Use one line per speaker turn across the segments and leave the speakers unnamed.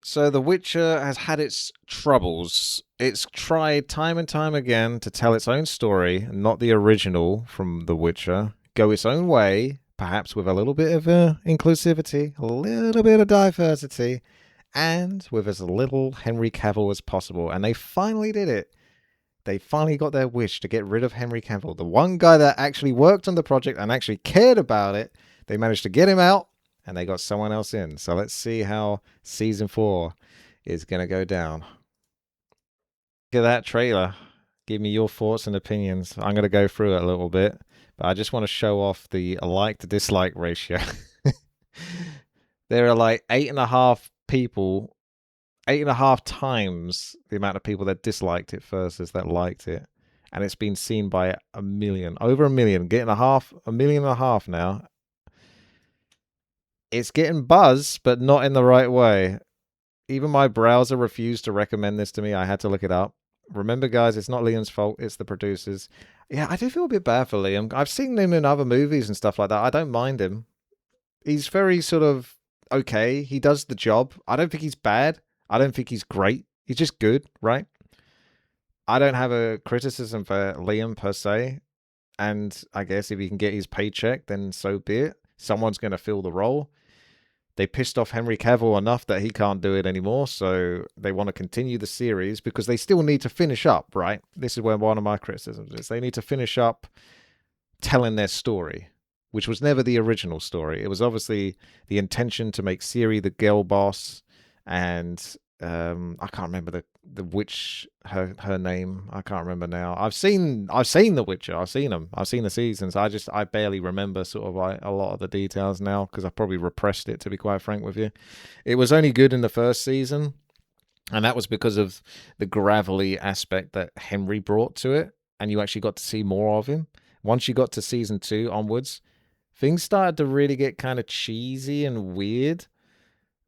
So The Witcher has had its troubles. It's tried time and time again to tell its own story, not the original from The Witcher, go its own way, perhaps with a little bit of inclusivity, a little bit of diversity, and with as little Henry Cavill as possible. And they finally did it. They finally got their wish to get rid of Henry Cavill, the one guy that actually worked on the project and actually cared about it. They managed to get him out, and they got someone else in. So let's see how season 4 is going to go down. Look at that trailer. Give me your thoughts and opinions. I'm going to go through it a little bit, but I just want to show off the like to dislike ratio. There are like 8.5 people, 8.5 times the amount of people that disliked it versus that liked it. And it's been seen by a million, over a million, getting a million and a half now. It's getting buzz, but not in the right way. Even my browser refused to recommend this to me. I had to look it up. Remember, guys, it's not Liam's fault. It's the producers. Yeah, I do feel a bit bad for Liam. I've seen him in other movies and stuff like that. I don't mind him. He's very sort of okay. He does the job. I don't think he's bad. I don't think he's great. He's just good, right? I don't have a criticism for Liam per se. And I guess if he can get his paycheck, then so be it. Someone's going to fill the role. They pissed off Henry Cavill enough that he can't do it anymore, so they want to continue the series because they still need to finish up, right? This is where one of my criticisms is. They need to finish up telling their story, which was never the original story. It was obviously the intention to make Ciri the girl boss, and I can't remember the witch her name. I can't remember now. I've seen The Witcher. I've seen them. I've seen the seasons. I barely remember sort of like a lot of the details now because I probably repressed it, to be quite frank with you. It was only good in the first season, and that was because of the gravelly aspect that Henry brought to it, and you actually got to see more of him. Once you got to season 2 onwards, things started to really get kind of cheesy and weird,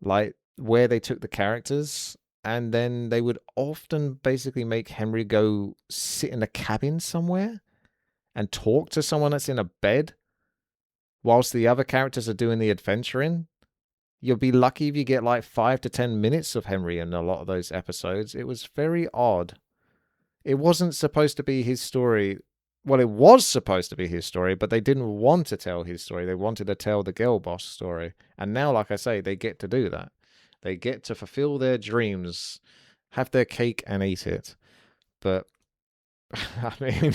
like where they took the characters, and then they would often basically make Henry go sit in a cabin somewhere and talk to someone that's in a bed whilst the other characters are doing the adventuring. You'll be lucky if you get like 5 to 10 minutes of Henry in a lot of those episodes. It was very odd. It wasn't supposed to be his story. Well, it was supposed to be his story, but they didn't want to tell his story. They wanted to tell the girl boss story. And now, like I say, they get to do that. They get to fulfill their dreams, have their cake and eat it. But, I mean,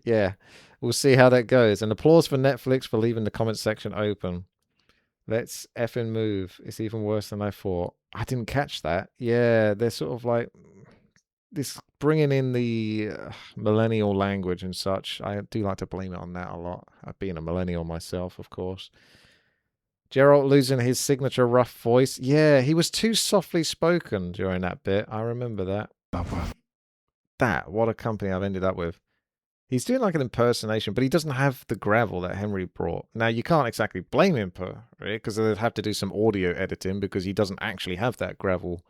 yeah, we'll see how that goes. And applause for Netflix for leaving the comment section open. Let's effing move. It's even worse than I thought. I didn't catch that. Yeah, they're sort of like this bringing in the millennial language and such. I do like to blame it on that a lot. I've been a millennial myself, of course. Geralt losing his signature rough voice. Yeah, he was too softly spoken during that bit. I remember that. What a company I've ended up with. He's doing like an impersonation, but he doesn't have the gravel that Henry brought. Now, you can't exactly blame him for it, because they'd have to do some audio editing because he doesn't actually have that gravel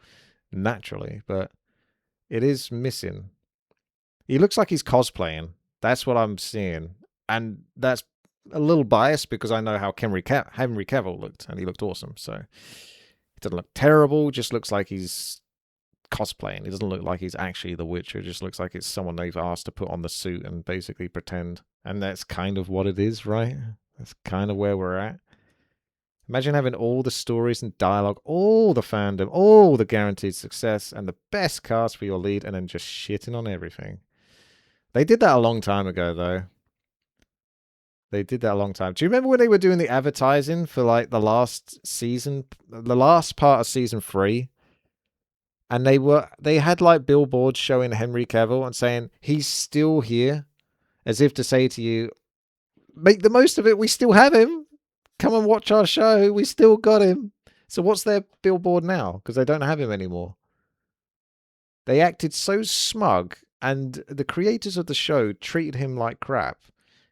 naturally, but it is missing. He looks like he's cosplaying. That's what I'm seeing. And that's a little biased because I know how Henry Cavill looked, and he looked awesome. So it doesn't look terrible, just looks like he's cosplaying. He doesn't look like he's actually the Witcher. It just looks like it's someone they've asked to put on the suit and basically pretend. And that's kind of what it is, right? That's kind of where we're at. Imagine having all the stories and dialogue, all the fandom, all the guaranteed success, and the best cast for your lead, and then just shitting on everything. They did that a long time ago, though. They did that a long time. Do you remember when they were doing the advertising for like the last season, the last part of season 3? And they had like billboards showing Henry Cavill and saying he's still here, as if to say to you, make the most of it. We still have him. Come and watch our show. We still got him. So what's their billboard now? Because they don't have him anymore. They acted so smug, and the creators of the show treated him like crap.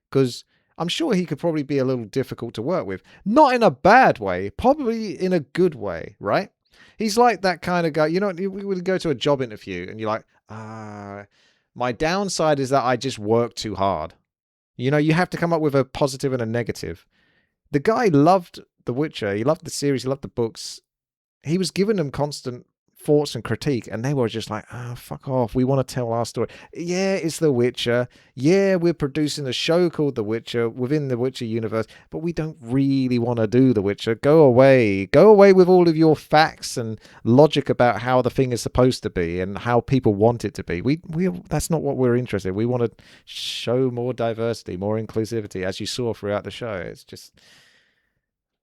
Because I'm sure he could probably be a little difficult to work with. Not in a bad way, probably in a good way, right? He's like that kind of guy. You know, we would go to a job interview and you're like, my downside is that I just work too hard. You know, you have to come up with a positive and a negative. The guy loved The Witcher. He loved the series. He loved the books. he was giving them constant thoughts and critique, and they were just like, "Ah, oh, fuck off. We want to tell our story. Yeah, it's The Witcher. Yeah, we're producing a show called The Witcher within the Witcher universe, but we don't really want to do The Witcher. Go away. Go away with all of your facts and logic about how the thing is supposed to be and how people want it to be. We that's not what we're interested in. We want to show more diversity, more inclusivity, as you saw throughout the show. It's just,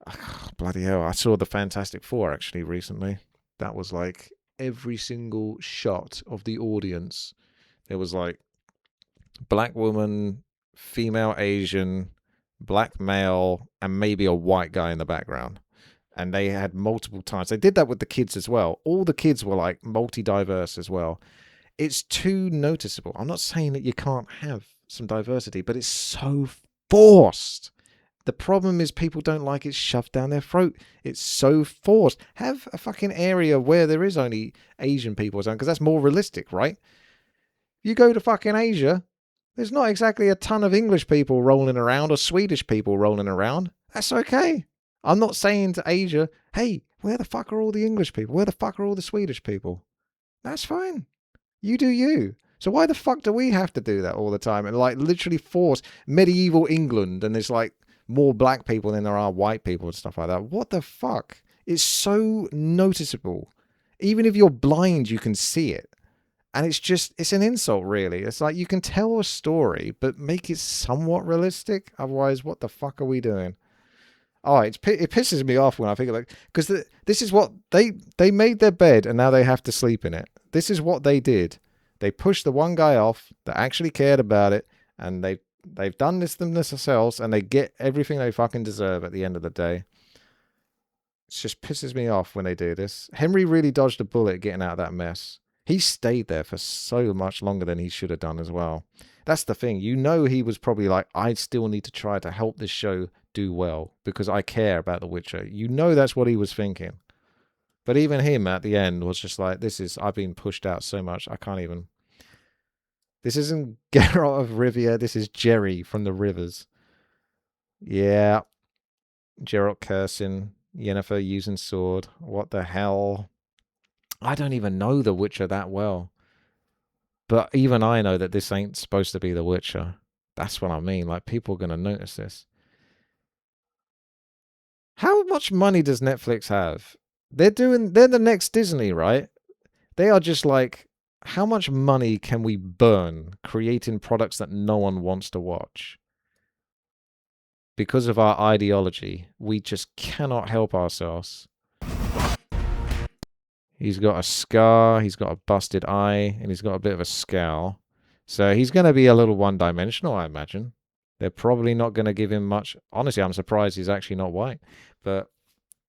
oh, bloody hell. I saw the Fantastic Four actually recently. That was like every single shot of the audience. It was like black woman, female Asian, black male, and maybe a white guy in the background. And they had multiple times. They did that with the kids as well. All the kids were like multi-diverse as well. It's too noticeable. I'm not saying that you can't have some diversity, but it's so forced. The problem is people don't like it shoved down their throat. It's so forced. Have a fucking area where there is only Asian people or something, because that's more realistic, right? You go to fucking Asia, there's not exactly a ton of English people rolling around or Swedish people rolling around. That's okay. I'm not saying to Asia, hey, where the fuck are all the English people? Where the fuck are all the Swedish people? That's fine. You do you. So why the fuck do we have to do that all the time and like literally force medieval England, and there's like more black people than there are white people and stuff like that? What the fuck? It's so noticeable. Even if you're blind, you can see it. And it's an insult, really. It's like, you can tell a story, but make it somewhat realistic. Otherwise, what the fuck are we doing? Oh, it pisses me off when I think of, like, because this is what they made their bed and now they have to sleep in it. This is what they did. They pushed the one guy off that actually cared about it, and they've done this themselves, and they get everything they fucking deserve at the end of the day. It just pisses me off when they do this. Henry really dodged a bullet getting out of that mess. He stayed there for so much longer than he should have done as well. That's the thing. You know, he was probably like, I still need to try to help this show do well because I care about The Witcher. You know, that's what he was thinking. But even him at the end was just like, I've been pushed out so much. I can't even. This isn't Geralt of Rivia. This is Jerry from the Rivers. Yeah. Geralt cursing. Yennefer using sword. What the hell? I don't even know The Witcher that well. But even I know that this ain't supposed to be The Witcher. That's what I mean. Like, people are going to notice this. How much money does Netflix have? They're the next Disney, right? They are just like, how much money can we burn creating products that no one wants to watch? Because of our ideology, we just cannot help ourselves. He's got a scar, he's got a busted eye, and he's got a bit of a scowl. So he's going to be a little one-dimensional, I imagine. They're probably not going to give him much. Honestly, I'm surprised he's actually not white. But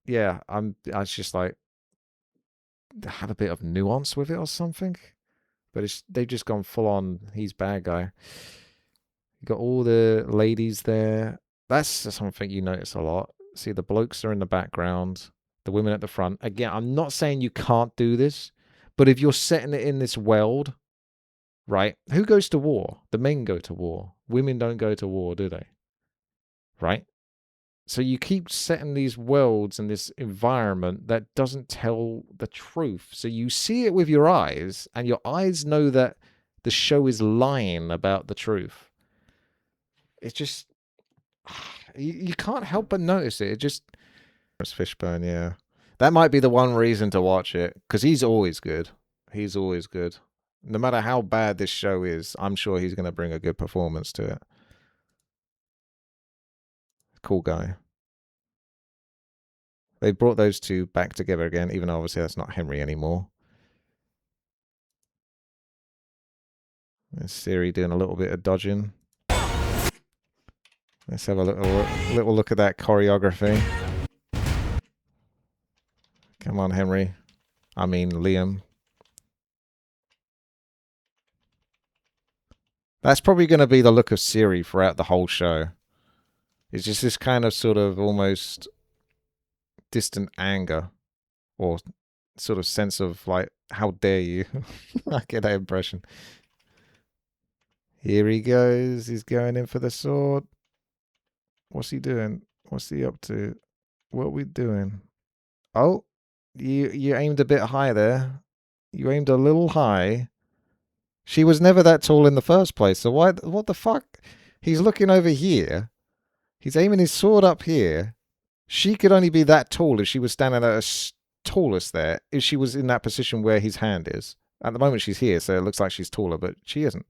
yeah, I was just like, have a bit of nuance with it or something. But they've just gone full on, he's bad guy. You got all the ladies there. That's something you notice a lot. See, the blokes are in the background, the women at the front. Again, I'm not saying you can't do this, but if you're setting it in this world, right? Who goes to war? The men go to war. Women don't go to war, do they? Right? So you keep setting these worlds and this environment that doesn't tell the truth. So you see it with your eyes, and your eyes know that the show is lying about the truth. It's just, you can't help but notice it. It just, it's Fishburne, yeah. That might be the one reason to watch it, because he's always good. He's always good. No matter how bad this show is, I'm sure he's going to bring a good performance to it. Cool guy. They brought those two back together again, even though obviously that's not Henry anymore. There's Siri doing a little bit of dodging. Let's have a little look at that choreography. Come on, Henry. I mean, Liam. That's probably going to be the look of Siri throughout the whole show. It's just this kind of sort of almost distant anger, or sort of sense of like, how dare you? I get that impression. Here he goes. He's going in for the sword. What's he doing? What's he up to? What are we doing? Oh, You aimed a bit high there. You aimed a little high. She was never that tall in the first place. So why? What the fuck? He's looking over here. He's aiming his sword up here. She could only be that tall if she was standing at her tallest there. If she was in that position where his hand is. At the moment, she's here, so it looks like she's taller, but she isn't.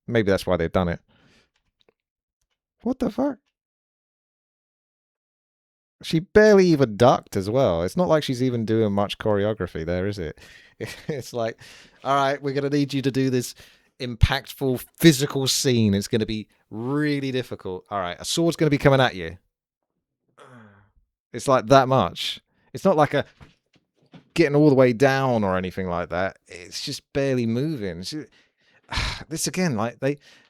Maybe that's why they've done it. What the fuck? She barely even ducked as well. It's not like she's even doing much choreography there, is it? It's like, all right, we're going to need you to do this impactful physical scene. It's going to be really difficult. All right, a sword's going to be coming at you. It's like that much. It's not like a getting all the way down or anything like that. It's just barely moving. This again,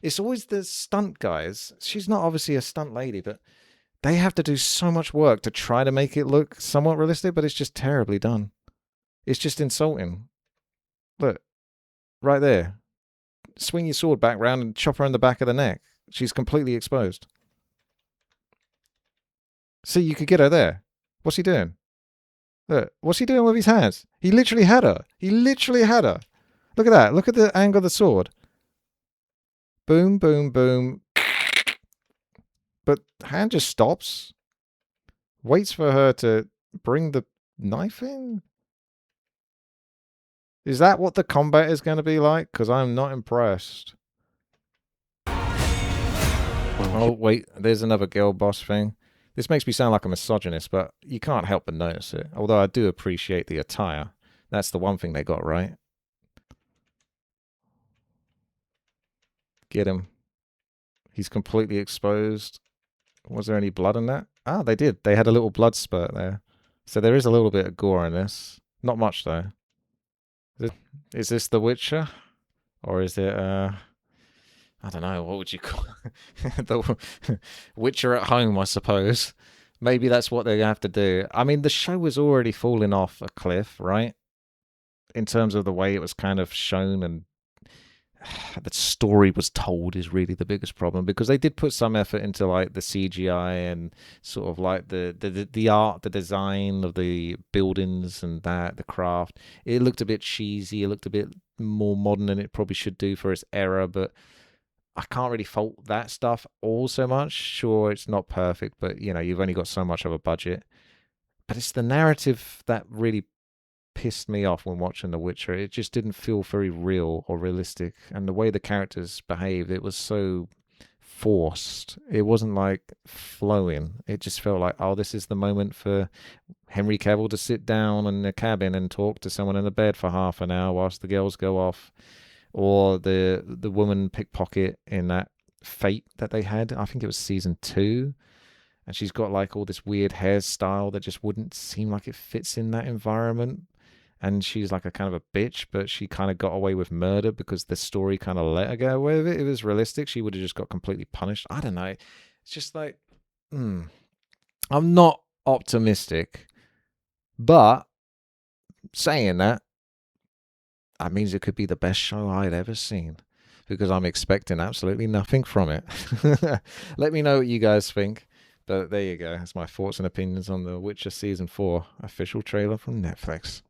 it's always the stunt guys. She's not obviously a stunt lady, but they have to do so much work to try to make it look somewhat realistic, but it's just terribly done. It's just insulting. Look, right there. Swing your sword back round and chop her in the back of the neck. She's completely exposed. See, you could get her there. What's he doing? Look, what's he doing with his hands? He literally had her. He literally had her. Look at that. Look at the angle of the sword. Boom, boom, boom. But hand just stops. Waits for her to bring the knife in. Is that what the combat is going to be like? Because I'm not impressed. Oh, wait. There's another girl boss thing. This makes me sound like a misogynist, but you can't help but notice it. Although I do appreciate the attire. That's the one thing they got right. Get him. He's completely exposed. Was there any blood in that? Ah, they did. They had a little blood spurt there. So there is a little bit of gore in this. Not much, though. Is this The Witcher? Or is it, I don't know, what would you call it? The Witcher at home, I suppose. Maybe that's what they have to do. I mean, the show was already falling off a cliff, right? In terms of the way it was kind of shown and the story was told is really the biggest problem, because they did put some effort into like the CGI and sort of like the art, the design of the buildings and that, the craft. It looked a bit cheesy. It looked a bit more modern than it probably should do for its era, but I can't really fault that stuff all so much. Sure, it's not perfect, but you know, you've only got so much of a budget. But it's the narrative that really pissed me off when watching The Witcher. It just didn't feel very real or realistic, and the way the characters behaved, it was so forced. It wasn't like flowing. It just felt like, oh, this is the moment for Henry Cavill to sit down in a cabin and talk to someone in a bed for half an hour whilst the girls go off, or the woman pickpocket in that Fate that they had. I think it was season 2. And she's got like all this weird hairstyle that just wouldn't seem like it fits in that environment. And she's like a kind of a bitch, but she kind of got away with murder because the story kind of let her get away with it. If it was realistic, she would have just got completely punished. I don't know. It's just like, I'm not optimistic. But saying that means it could be the best show I'd ever seen, because I'm expecting absolutely nothing from it. Let me know what you guys think. But there you go. That's my thoughts and opinions on The Witcher Season 4 official trailer from Netflix.